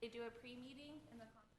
They do a pre-meeting and the conference.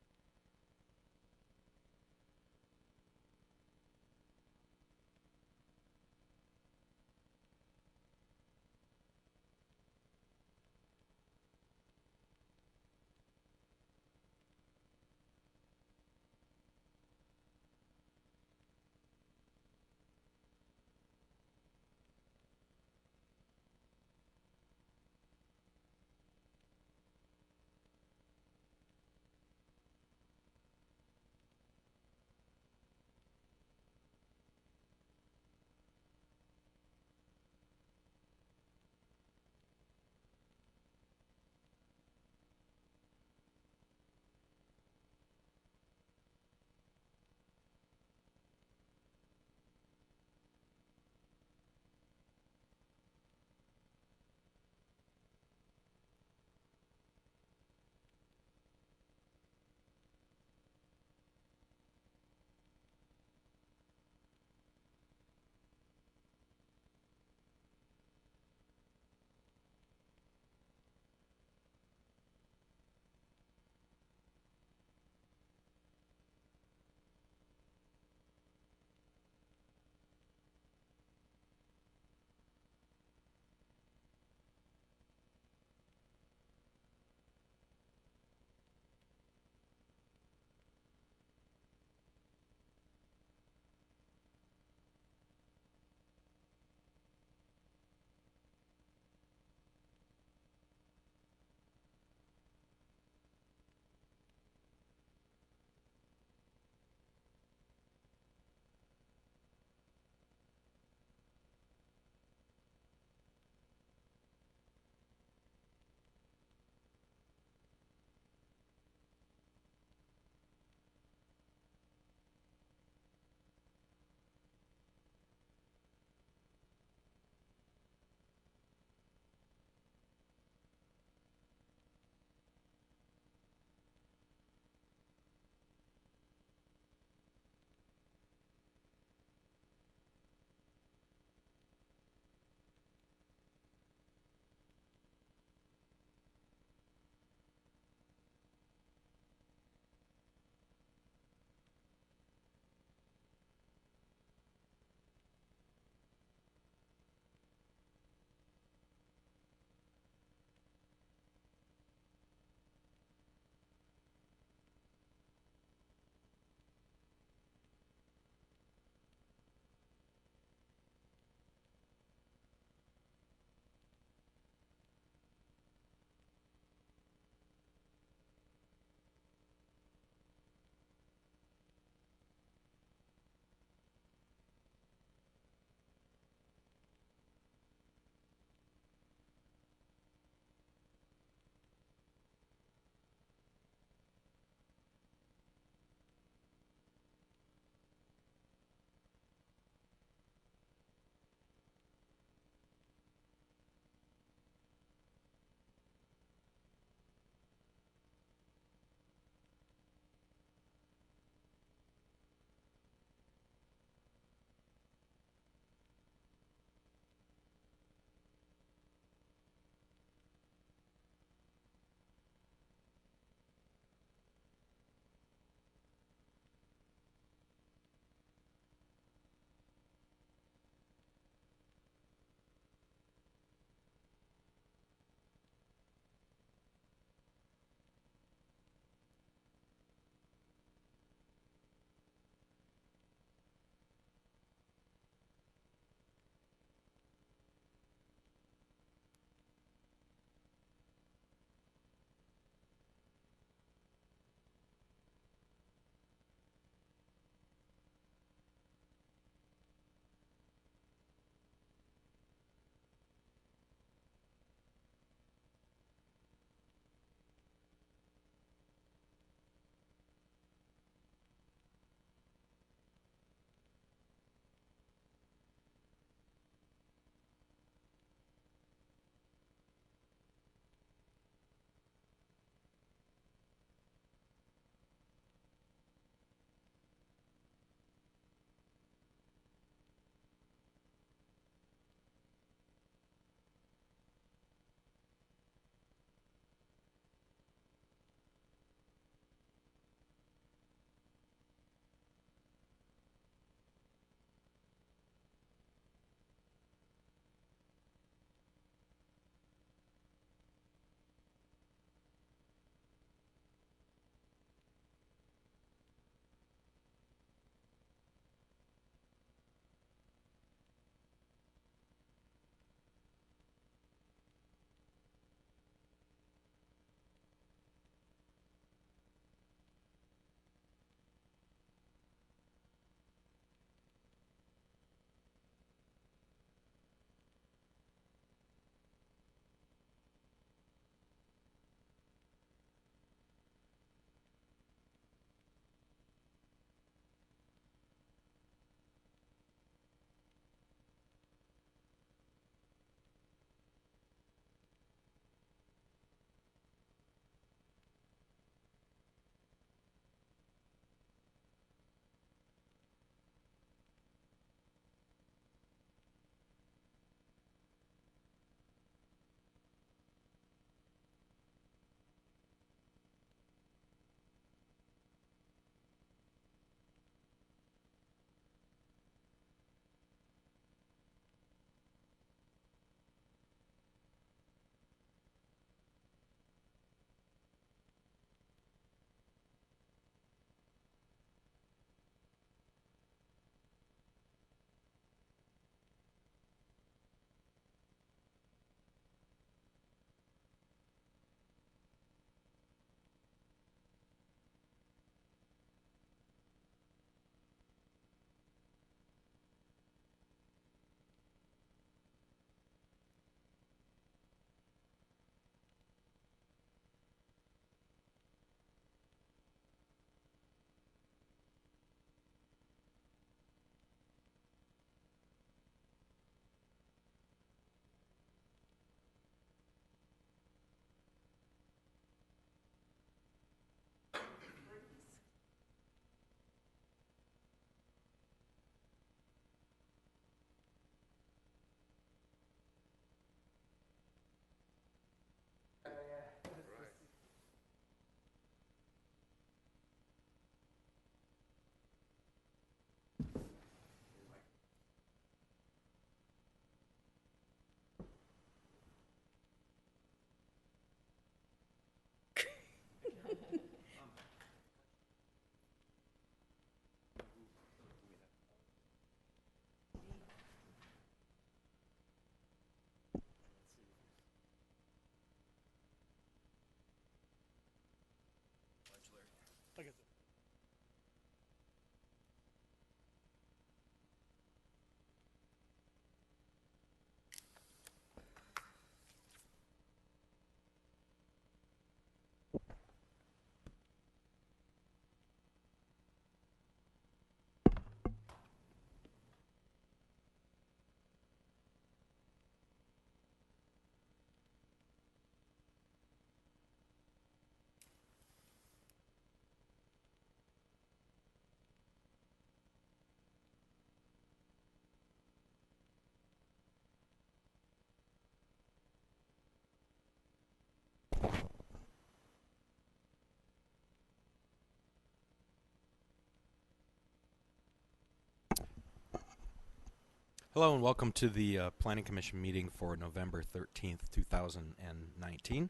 Hello and welcome to the Planning Commission meeting for November 13th, 2019.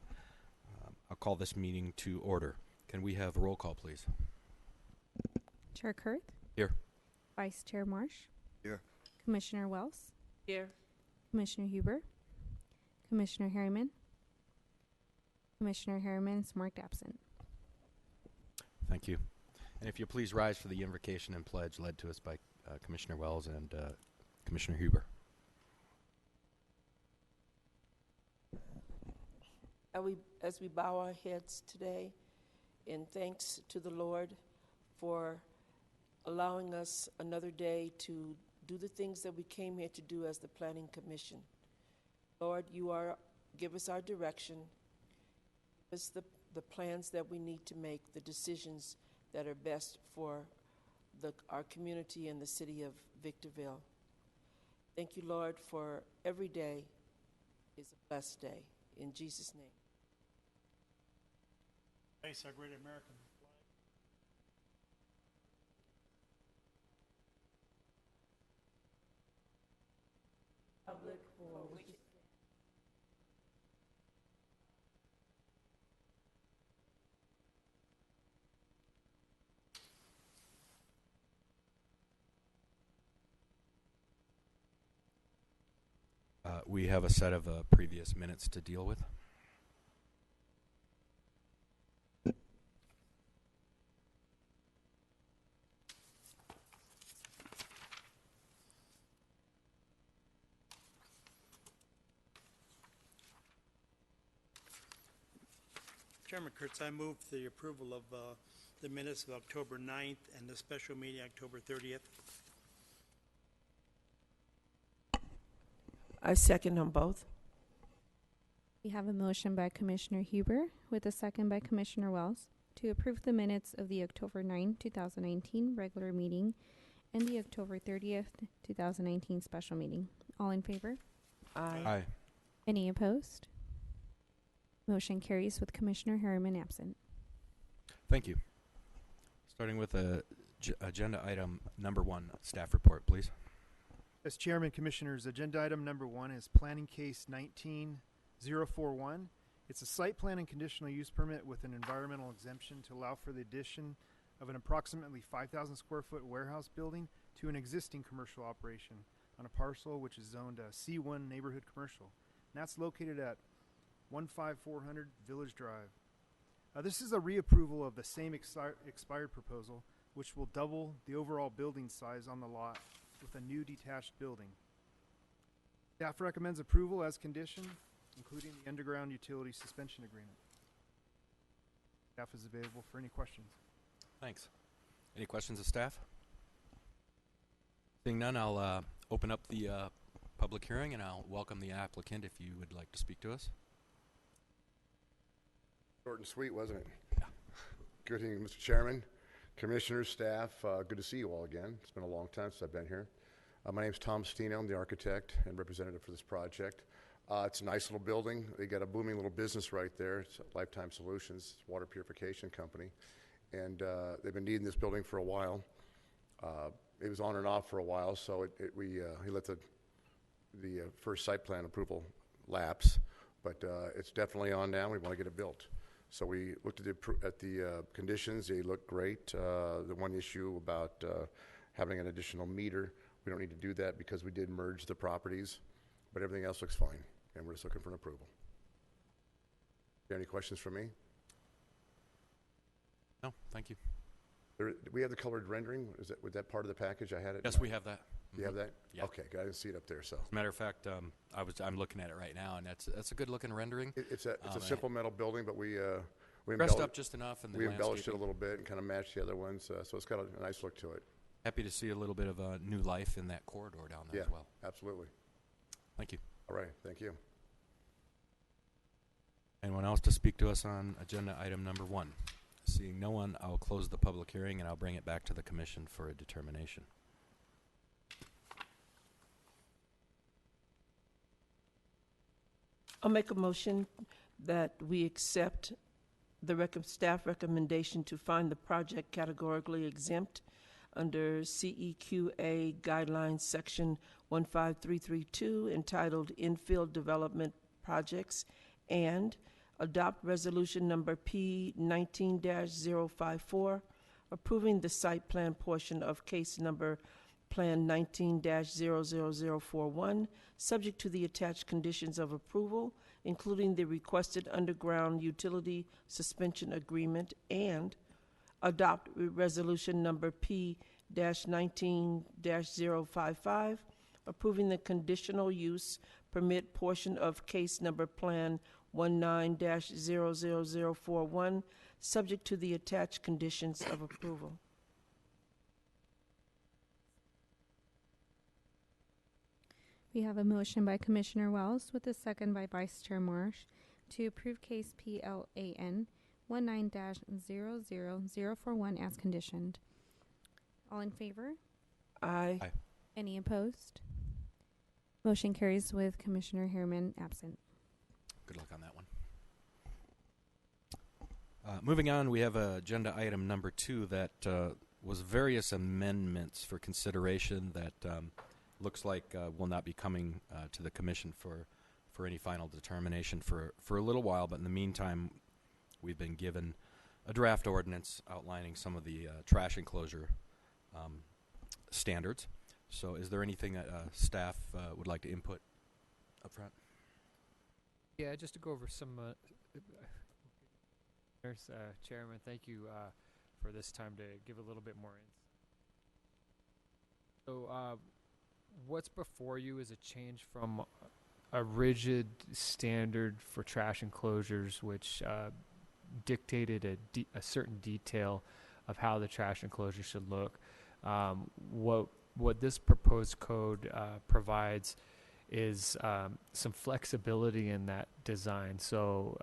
I'll call this meeting to order. Can we have a roll call, please? Chair Kurth? Here. Vice Chair Marsh? Here. Commissioner Wells? Here. Commissioner Huber? Commissioner Harriman? Commissioner Harriman is marked absent. Thank you. And if you please rise for the invocation and pledge led to us by Commissioner Wells and Commissioner Huber. As we bow our heads today in thanks to the Lord for allowing us another day to do the things that we came here to do as the Planning Commission. Lord, give us our direction, give us the plans that we need to make, the decisions that are best for our community and the city of Victorville. Thank you, Lord, for every day is a blessed day. In Jesus' name. Place our great American flag. Public for which We have a set of previous minutes to deal with. Chairman Kurtz, I move the approval of the minutes of October 9th and the special meeting October 30th. I second on both. We have a motion by Commissioner Huber with a second by Commissioner Wells to approve the minutes of the October 9, 2019 regular meeting and the October 30th, 2019 special meeting. All in favor? Aye. Aye. Any opposed? Motion carries with Commissioner Harriman absent. Thank you. Starting with agenda item number 1, staff report, please. As Chairman, Commissioners, agenda item number 1 is Planning Case 19041. It's a site plan and conditional use permit with an environmental exemption to allow for the addition of an approximately 5,000 square foot warehouse building to an existing commercial operation on a parcel which is zoned C1 neighborhood commercial. And that's located at 15400 Village Drive. This is a reapproval of the same expired proposal, which will double the overall building size on the lot with a new detached building. Staff recommends approval as conditioned, including the underground utility suspension agreement. Staff is available for any questions. Thanks. Any questions of staff? Seeing none, I'll open up the public hearing and I'll welcome the applicant if you would like to speak to us. Short and sweet, wasn't it? Yeah. Good evening, Mr. Chairman, Commissioners, staff. Good to see you all again. It's been a long time since I've been here. My name's Tom Stino. I'm the architect and representative for this project. It's a nice little building. They got a booming little business right there. It's Lifetime Solutions, water purification company. And they've been needing this building for a while. It was on and off for a while, so he let the first site plan approval lapse. But it's definitely on now. We want to get it built. So we looked at the conditions. They look great. The one issue about having an additional meter, we don't need to do that because we did merge the properties, but everything else looks fine, and we're just looking for an approval. Any questions for me? No, thank you. Do we have the colored rendering? Was that part of the package? I had it. Yes, we have that. You have that? Yeah. Okay, I didn't see it up there. So, As a matter of fact, I'm looking at it right now, and that's a good looking rendering. it's a simple metal building, but we Dressed up just enough, and we embellished it a little bit and kind of matched the other ones, so it's got a nice look to it. Happy to see a little bit of new life in that corridor down there Yeah, as well. absolutely. Thank you. All right, thank you. Anyone else to speak to us on agenda item number 1? Seeing no one, I'll close the public hearing and I'll bring it back to the commission for a determination. I'll make a motion that we accept the staff recommendation to find the project categorically exempt under CEQA Guidelines Section 15332 entitled Infill Development Projects, and adopt resolution number P19-054 approving the site plan portion of case number Plan 19-00041, subject to the attached conditions of approval, including the requested underground utility suspension agreement, and adopt resolution number P-19-055, approving the conditional use permit portion of case number Plan 19-00041, subject to the attached conditions of approval. We have a motion by Commissioner Wells with a second by Vice Chair Marsh to approve case PLAN 19-00041 as conditioned. All in favor? Aye. Aye. Any opposed? Motion carries with Commissioner Harriman absent. Good luck on that one. Moving on, we have agenda item number 2 that was various amendments for consideration that looks like will not be coming to the commission for any final determination for a little while. But in the meantime, we've been given a draft ordinance outlining some of the trash enclosure standards. So is there anything that staff would like to input up front? Yeah, just to go over some. Chairman, thank you for this time to give a little bit more insight. So, what's before you is a change from a rigid standard for trash enclosures, which dictated a certain detail of how the trash enclosure should look. What this proposed code provides is some flexibility in that design. So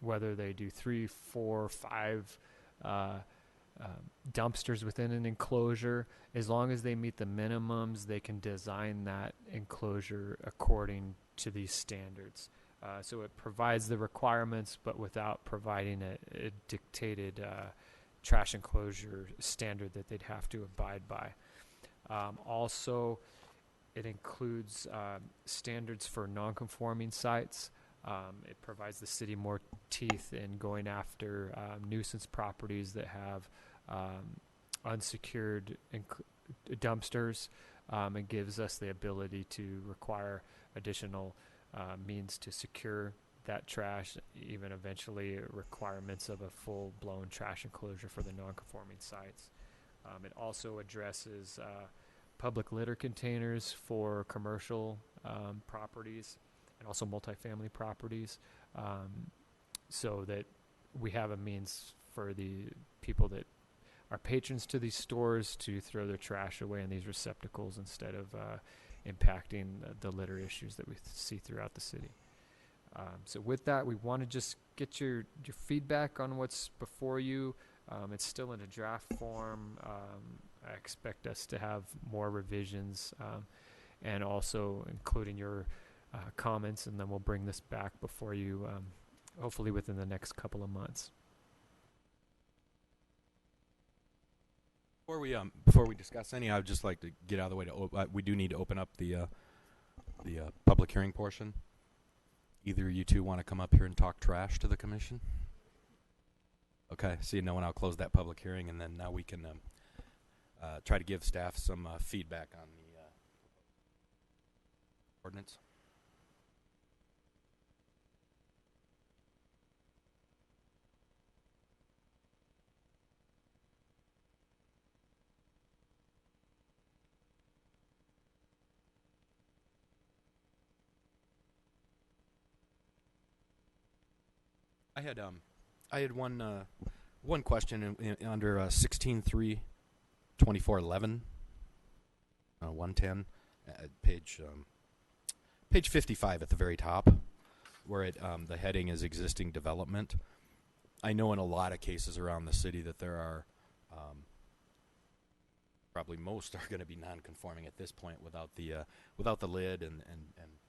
whether they do 3, 4, 5 dumpsters within an enclosure, as long as they meet the minimums, they can design that enclosure according to these standards. So it provides the requirements, but without providing a dictated trash enclosure standard that they'd have to abide by. Also, it includes standards for non-conforming sites. It provides the city more teeth in going after nuisance properties that have unsecured dumpsters. It gives us the ability to require additional means to secure that trash, even eventually requirements of a full-blown trash enclosure for the non-conforming sites. It also addresses public litter containers for commercial properties and also multifamily properties, so that we have a means for the people that are patrons to these stores to throw their trash away in these receptacles instead of impacting the litter issues that we see throughout the city. So with that, we want to just get your feedback on what's before you. It's still in a draft form. I expect us to have more revisions and also including your comments, and then we'll bring this back before you, hopefully within the next couple of months. Before we discuss any, I would just like to get out of the way we do need to open up the public hearing portion. Either you two want to come up here and talk trash to the commission? Okay, seeing no one, I'll close that public hearing, and then now we can try to give staff some feedback on the ordinance. I had one question under 16.3.2411, 110, page 55 at the very top, where the heading is existing development. I know in a lot of cases around the city that there are probably most are going to be non-conforming at this point without the lid and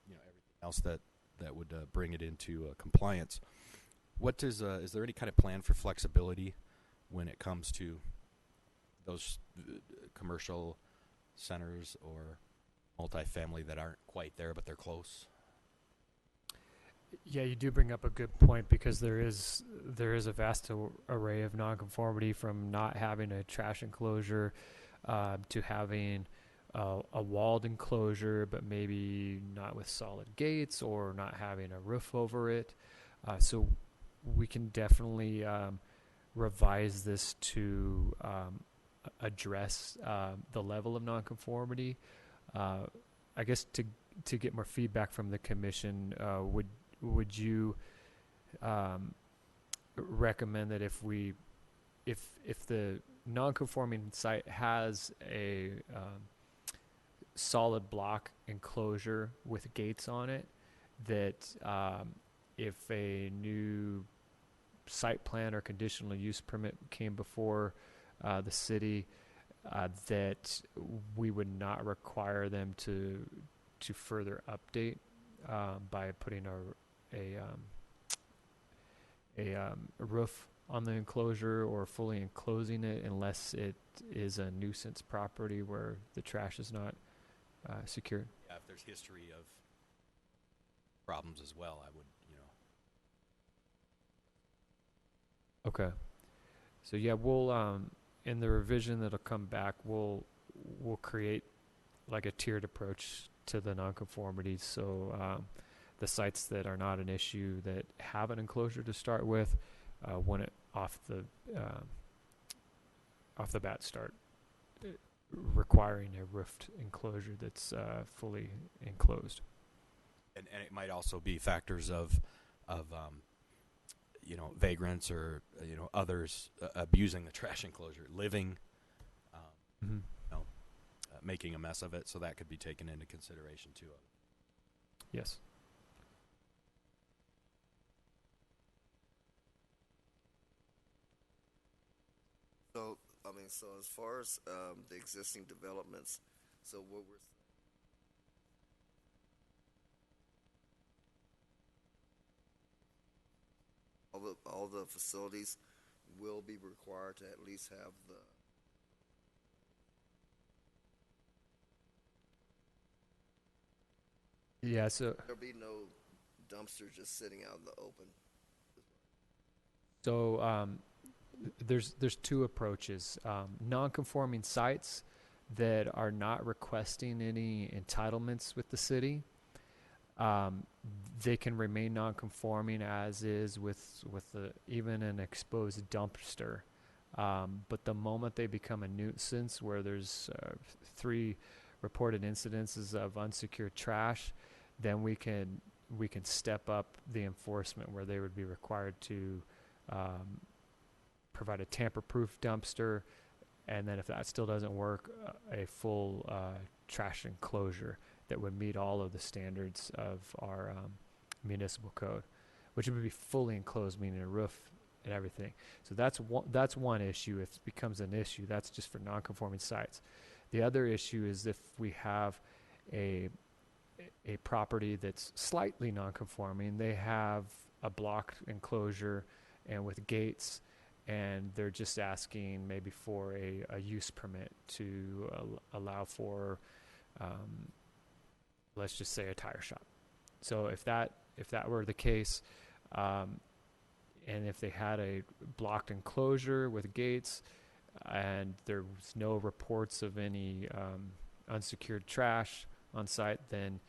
you know everything else that would bring it into compliance. What is there any kind of plan for flexibility when it comes to those commercial centers or multifamily that aren't quite there, but they're close. Yeah, you do bring up a good point, because there is a vast array of nonconformity, from not having a trash enclosure to having a walled enclosure, but maybe not with solid gates, or not having a roof over it. So we can definitely revise this to address the level of nonconformity. I guess to get more feedback from the commission, would you recommend that if the non-conforming site has a solid block enclosure with gates on it, that if a new site plan or conditional use permit came before the city, that we would not require them to further update by putting a roof on the enclosure or fully enclosing it, unless it is a nuisance property where the trash is not secured? Yeah, if there's history of problems as well, I would, Okay. So yeah, we'll in the revision that'll come back, we'll create like a tiered approach to the nonconformities. So the sites that are not an issue, that have an enclosure to start with, want it off the bat start requiring a roofed enclosure that's fully enclosed. and it might also be factors of vagrants or others abusing the trash enclosure, living, making a mess of it. So that could be taken into consideration too. Yes. So, so as far as the existing developments, so what we're all the facilities will be required to at least have the. Yeah. So There'll be no dumpster just sitting out in the open. So there's two approaches. Non-conforming sites that are not requesting any entitlements with the city, they can remain non-conforming as is with even an exposed dumpster. But the moment they become a nuisance, where there's 3 reported incidences of unsecured trash, then we can step up the enforcement, where they would be required to provide a tamper-proof dumpster, and then if that still doesn't work, a full trash enclosure that would meet all of the standards of our municipal code, which would be fully enclosed, meaning a roof and everything. So that's one issue. If it becomes an issue, that's just for non-conforming sites. The other issue is if we have a property that's slightly non-conforming, they have a block enclosure and with gates, and they're just asking maybe for a use permit to allow for, let's just say, a tire shop. So if that were the case, and if they had a blocked enclosure with gates, and there was no reports of any unsecured trash on site, then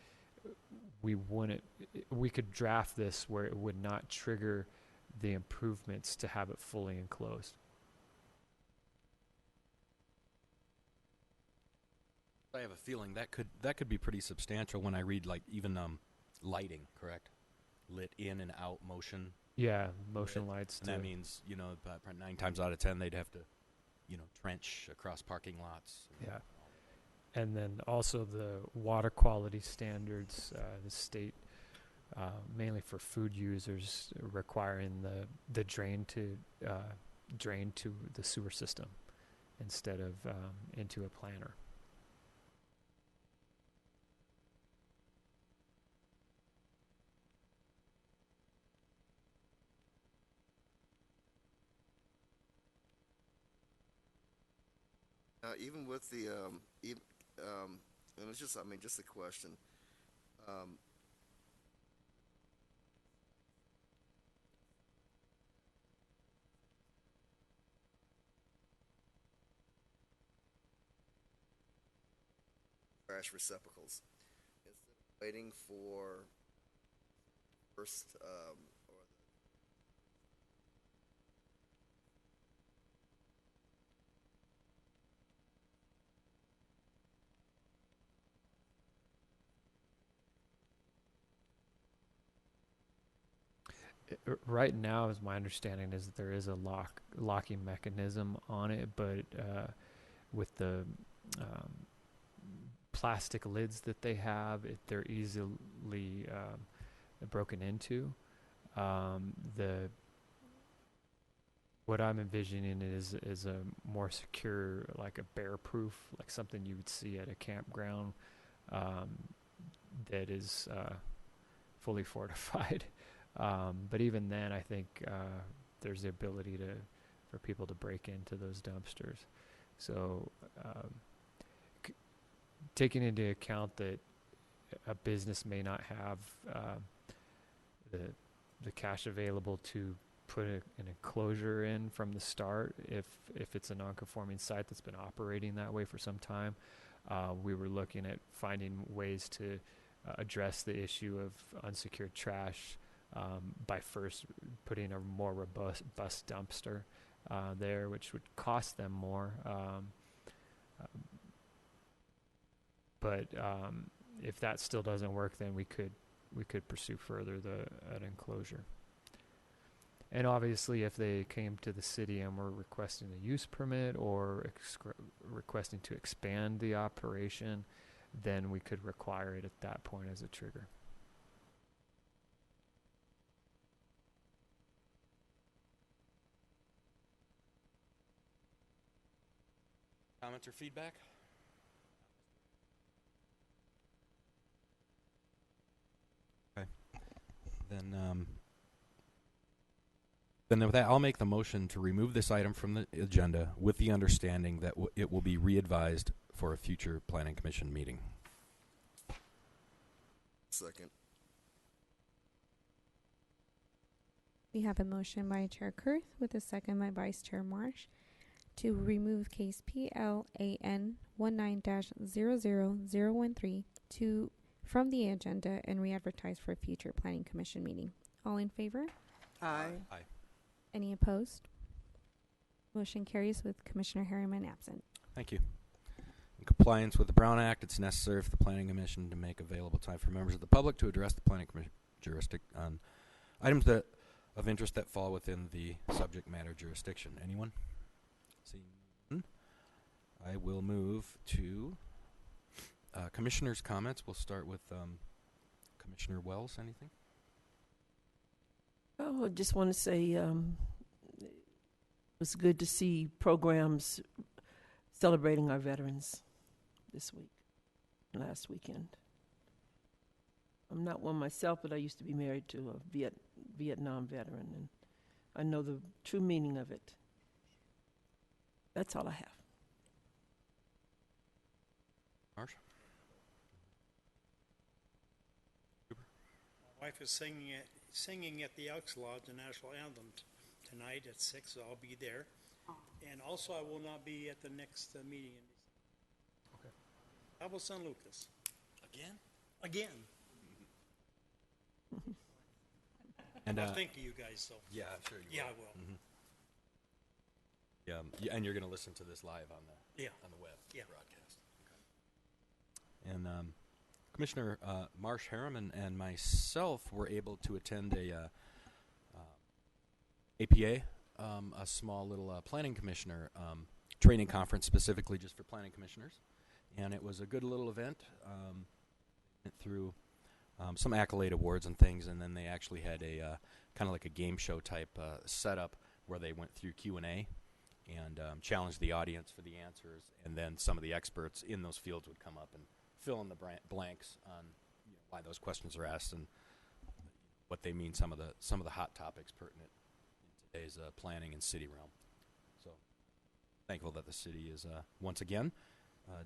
we could draft this where it would not trigger the improvements to have it fully enclosed. I have a feeling that could be pretty substantial when I read, like, even lighting, correct? Lit in and out motion. Yeah, motion lights. And that means, 9 times out of 10 they'd have to, trench across parking lots. Yeah. And then also the water quality standards, the state, mainly for food users, requiring the drain to the sewer system instead of into a planter. Even with the, and it's just, I mean, just a question. Um, Trash receptacles. Instead of waiting for first, or Right now, as my understanding is that there is a locking mechanism on it, but with the plastic lids that they have, they're easily broken into. The what I'm envisioning is a more secure, like a bear proof, like something you would see at a campground, that is fully fortified. But even then, I think there's the ability for people to break into those dumpsters. So taking into account that a business may not have the cash available to put an enclosure in from the start, if it's a non-conforming site that's been operating that way for some time, we were looking at finding ways to address the issue of unsecured trash by first putting a more robust dumpster there, which would cost them more. But if that still doesn't work, then we could pursue further an enclosure. And obviously, if they came to the city and were requesting a use permit or requesting to expand the operation, then we could require it at that point as a trigger. Comments or feedback? Okay. Then with that, I'll make the motion to remove this item from the agenda with the understanding that it will be re-advised for a future Planning Commission meeting. second. We have a motion by Chair Kurth with a second by Vice Chair Marsh to remove case PLAN 19-00013 from the agenda and re-advertise for a future Planning Commission meeting. All in favor? Aye. Aye. Any opposed? Motion carries with Commissioner Harriman absent. Thank you. In compliance with the Brown Act, it's necessary for the Planning Commission to make available time for members of the public to address the Planning Commission jurisdiction on items of interest that fall within the subject matter jurisdiction. Anyone? Seeing none, I will move to Commissioner's comments. We'll start with Commissioner Wells. Anything? Oh, I just want to say it was good to see programs celebrating our veterans this week, last weekend. I'm not one myself, but I used to be married to a Vietnam veteran, and I know the true meaning of it. That's all I have. Marsh? My wife is singing at the Elks Lodge the national anthem tonight at 6, so I'll be there. And also, I will not be at the next meeting. Okay. How about San Lucas? Again? Again. And I'll think of you guys, though. yeah, I'm sure you Yeah, will. I will. Mm-hmm. Yeah, and you're going to listen to this live on the web broadcast. Okay. And Commissioner Marsh Harriman and myself were able to attend a APA, a small little planning commissioner training conference specifically just for planning commissioners, and it was a good little event. Went through some accolade awards and things, and then they actually had a kind of like a game show type setup where they went through Q&A and challenged the audience for the answers, and then some of the experts in those fields would come up and fill in the blanks on why those questions are asked and what they mean, some of the hot topics pertinent in today's planning and city realm. So thankful that the city is once again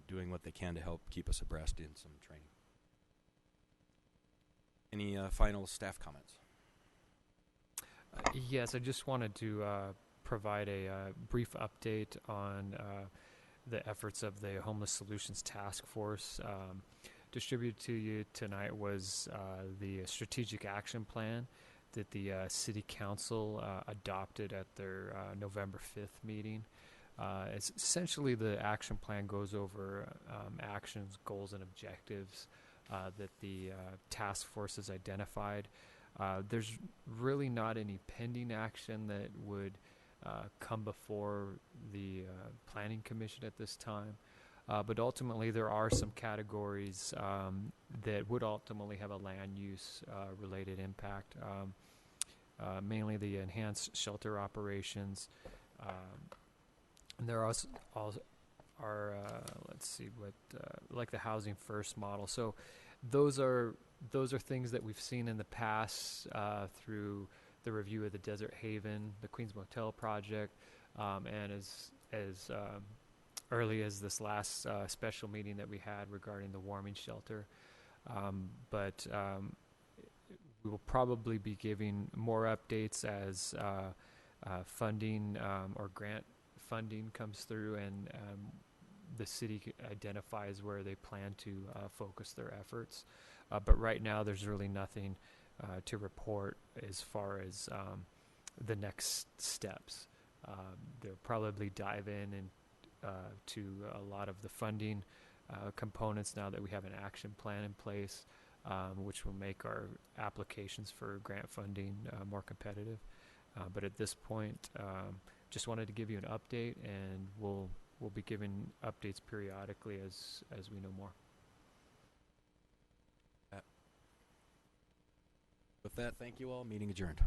doing what they can to help keep us abreast in some training. Any final staff comments? Yes, I just wanted to provide a brief update on the efforts of the Homeless Solutions Task Force. Distributed to you tonight was the strategic action plan that the City Council adopted at their November 5th meeting. It's essentially the action plan goes over actions, goals, and objectives that the task force has identified. There's really not any pending action that would come before the Planning Commission at this time. But ultimately, there are some categories that would ultimately have a land use related impact, mainly the enhanced shelter operations. And there are let's see what like the Housing First model. So those are things that we've seen in the past through the review of the Desert Haven, the Queens Motel project, and as early as this last special meeting that we had regarding the warming shelter. But we will probably be giving more updates as funding or grant funding comes through and the city identifies where they plan to focus their efforts. But right now, there's really nothing to report as far as the next steps. They'll probably dive in and to a lot of the funding components now that we have an action plan in place, which will make our applications for grant funding more competitive. But at this point, just wanted to give you an update, and we'll be giving updates periodically as we know more. With that, thank you all. Meeting adjourned.